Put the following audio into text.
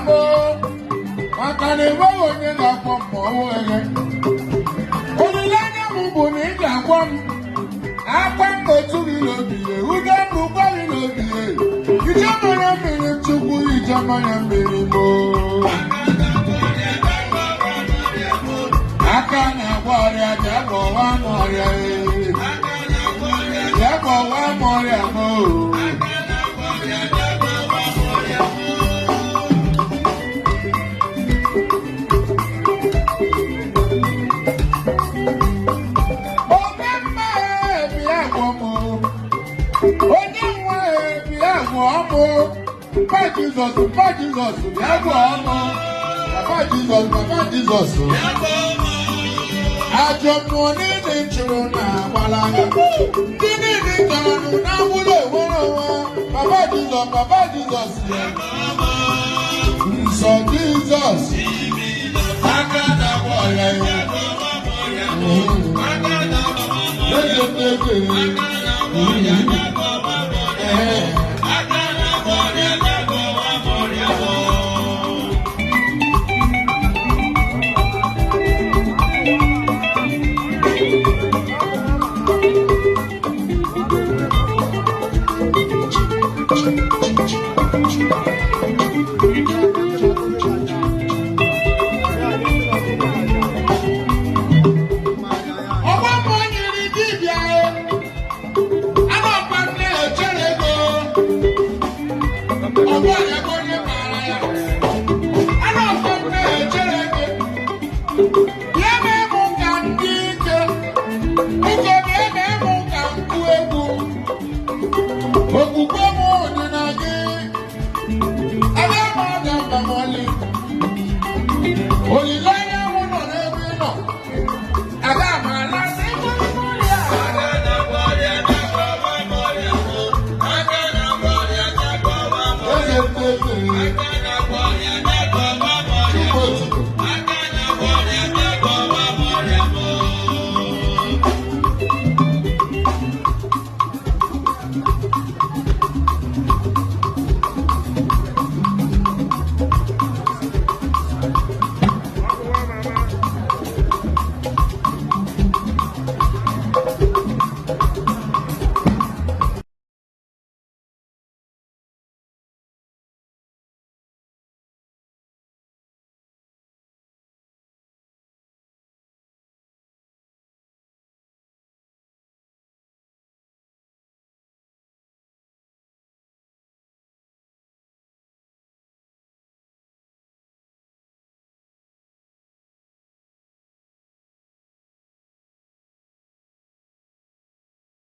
mo. Makane wo onye ga-akpọ mmọnwụ eghe. Olileanya m bụ na ị ga-agwa m. Akwa m otu gị n'obi ya, udo m bụkwa gị n'obi ya. Ije mara mmiri Chukwu, ije mara mmiri mo. Aka na-agwa ọrịa bịa gwọwa m ọrịa ee. Bịa gwọwa m ọrịa m oo. Onye nwe bịa gwọọ m. Papa Jesus, bịa gwọọ m. Papa Jesus. Ajọ mmụọ niile chụrụ na-agbalaga. Ndị niile chọrọ na-agwụla ewere onwe. Papa Jesus. Nsọ Jesus. Aka na-agwọ ọrịa ya. Olileanya m nọ n'ebe ị nọ. Ada m alasị eze